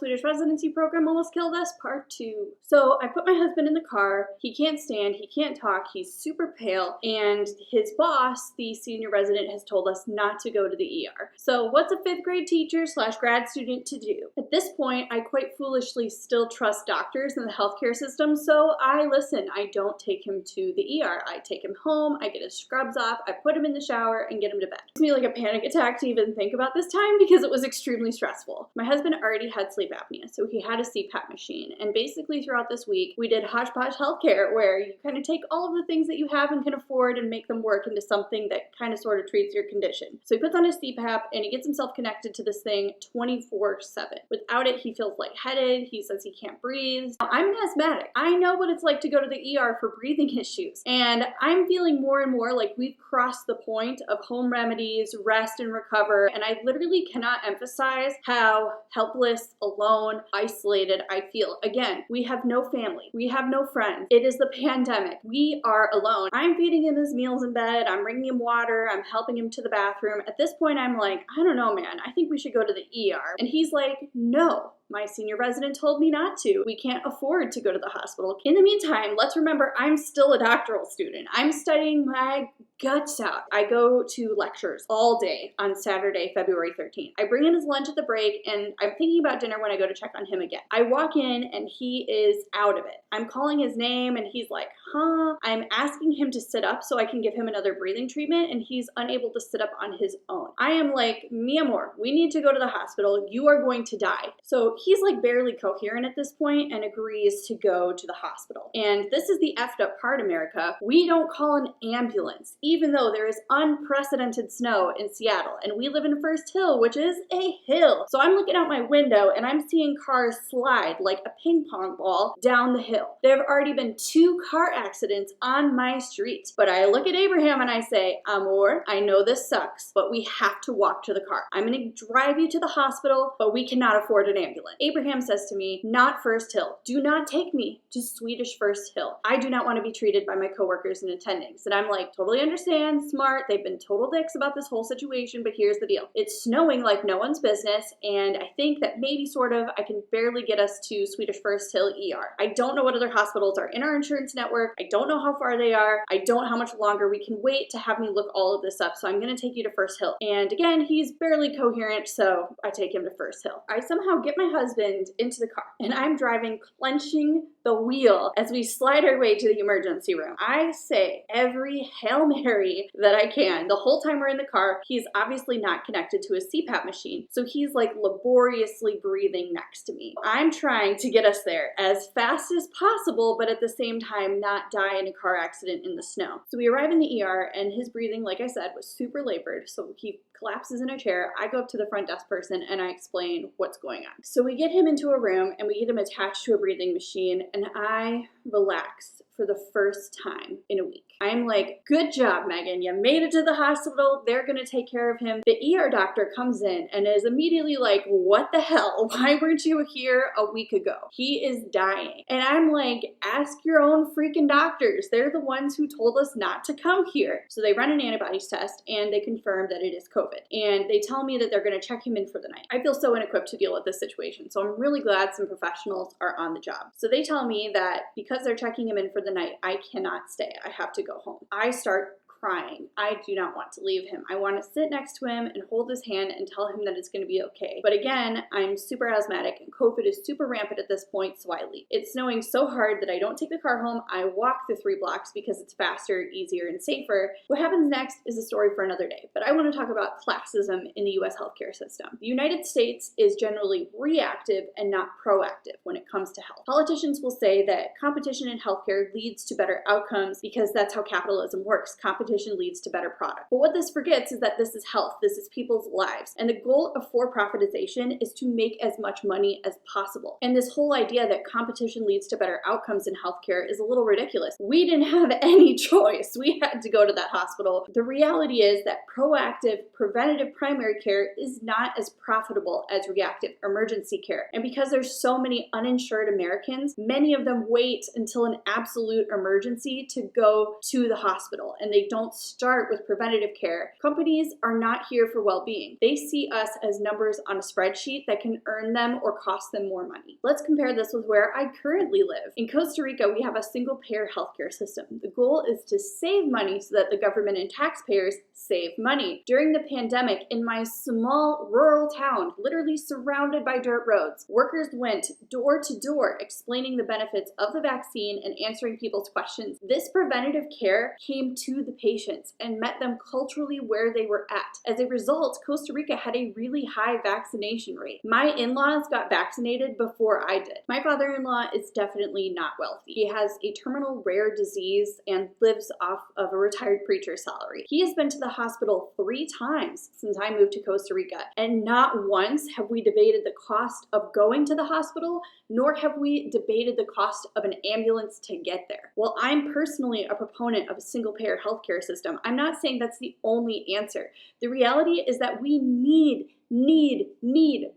Swedish residency program almost killed us, part 2. So I put my husband in the car. He can't stand, he can't talk, he's super pale, and his boss, the senior resident, has told us not to go to the ER. So what's a 5th grade teacher / grad student to do? At this point, I quite foolishly still trust doctors and the healthcare system, so I listen. I don't take him to the ER. I take him home, I get his scrubs off, I put him in the shower, and get him to bed. It gives me like a panic attack to even think about this time because it was extremely stressful. My husband already had sleep apnea, so he had a CPAP machine. And basically throughout this week, we did hodgepodge healthcare, where you kind of take all of the things that you have and can afford and make them work into something that kind of sort of treats your condition. So he puts on his CPAP and he gets himself connected to this thing 24/7. Without it, he feels lightheaded. He says he can't breathe. Now, I'm an asthmatic. I know what it's like to go to the ER for breathing issues. And I'm feeling more and more like we've crossed the point of home remedies, rest and recover. And I literally cannot emphasize how helpless, alone, isolated I feel. Again, we have no family. We have no friends. It is the pandemic. We are alone. I'm feeding him his meals in bed. I'm bringing him water. I'm helping him to the bathroom. At this point, I'm like, I don't know, man. I think we should go to the ER. And he's like, no. My senior resident told me not to. We can't afford to go to the hospital. In the meantime, let's remember I'm still a doctoral student. I'm studying my guts out. I go to lectures all day on Saturday, February 13th. I bring in his lunch at the break and I'm thinking about dinner when I go to check on him again. I walk in and he is out of it. I'm calling his name and he's like, huh? I'm asking him to sit up so I can give him another breathing treatment and he's unable to sit up on his own. I am like, mi amor, we need to go to the hospital. You are going to die. So he's like barely coherent at this point and agrees to go to the hospital. And this is the effed up part, America. We don't call an ambulance, even though there is unprecedented snow in Seattle. And we live in First Hill, which is a hill. So I'm looking out my window and I'm seeing cars slide like a ping pong ball down the hill. There have already been 2 car accidents on my street. But I look at Abraham and I say, amor, I know this sucks, but we have to walk to the car. I'm gonna drive you to the hospital, but we cannot afford an ambulance. Abraham says to me, not First Hill. Do not take me to Swedish First Hill. I do not want to be treated by my coworkers and attendings. And I'm like, totally understand, smart. They've been total dicks about this whole situation, but here's the deal. It's snowing like no one's business, and I think that maybe sort of I can barely get us to Swedish First Hill ER. I don't know what other hospitals are in our insurance network. I don't know how far they are. I don't know how much longer we can wait to have me look all of this up, so I'm going to take you to First Hill. And again, he's barely coherent, so I take him to First Hill. I somehow get my husband into the car, and I'm driving, clenching the wheel as we slide our way to the emergency room. I say every Hail Mary that I can. The whole time we're in the car, he's obviously not connected to his CPAP machine, so he's like laboriously breathing next to me. I'm trying to get us there as fast as possible, but at the same time not die in a car accident in the snow. So we arrive in the ER, and his breathing, like I said, was super labored, so he collapses in a chair. I go up to the front desk person and I explain what's going on. So we get him into a room and we get him attached to a breathing machine, and I relax for the first time in a week. I'm like, good job, Megan. You made it to the hospital. They're going to take care of him. The ER doctor comes in and is immediately like, what the hell? Why weren't you here a week ago? He is dying. And I'm like, ask your own freaking doctors. They're the ones who told us not to come here. So they run an antibodies test and they confirm that it is COVID. And they tell me that they're going to check him in for the night. I feel so inequipped to deal with this situation. So I'm really glad some professionals are on the job. So they tell me that because they're checking him in for the night, I cannot stay. I have to go home. I start crying. I do not want to leave him. I want to sit next to him and hold his hand and tell him that it's going to be okay. But again, I'm super asthmatic and COVID is super rampant at this point, so I leave. It's snowing so hard that I don't take the car home. I walk the 3 blocks because it's faster, easier, and safer. What happens next is a story for another day, but I want to talk about classism in the US healthcare system. The United States is generally reactive and not proactive when it comes to health. Politicians will say that competition in healthcare leads to better outcomes because that's how capitalism works. Competition leads to better product. But what this forgets is that this is health, this is people's lives. And the goal of for-profitization is to make as much money as possible. And this whole idea that competition leads to better outcomes in healthcare is a little ridiculous. We didn't have any choice. We had to go to that hospital. The reality is that proactive, preventative primary care is not as profitable as reactive emergency care. And because there's so many uninsured Americans, many of them wait until an absolute emergency to go to the hospital, and they don't don't start with preventative care. Companies are not here for well-being. They see us as numbers on a spreadsheet that can earn them or cost them more money. Let's compare this with where I currently live. In Costa Rica, we have a single-payer healthcare system. The goal is to save money so that the government and taxpayers save money. During the pandemic, in my small rural town, literally surrounded by dirt roads, workers went door to door explaining the benefits of the vaccine and answering people's questions. This preventative care came to the patients and met them culturally where they were at. As a result, Costa Rica had a really high vaccination rate. My in-laws got vaccinated before I did. My father-in-law is definitely not wealthy. He has a terminal rare disease and lives off of a retired preacher's salary. He has been to the hospital 3 times since I moved to Costa Rica, and not once have we debated the cost of going to the hospital, nor have we debated the cost of an ambulance to get there. While I'm personally a proponent of a single-payer healthcare system, I'm not saying that's the only answer. The reality is that we need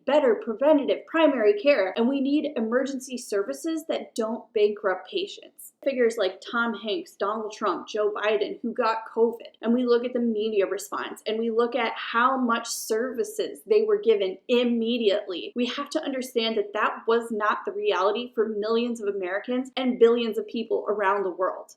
better preventative primary care, and we need emergency services that don't bankrupt patients. Figures like Tom Hanks, Donald Trump, Joe Biden, who got COVID, and we look at the media response, and we look at how much services they were given immediately. We have to understand that that was not the reality for millions of Americans and billions of people around the world.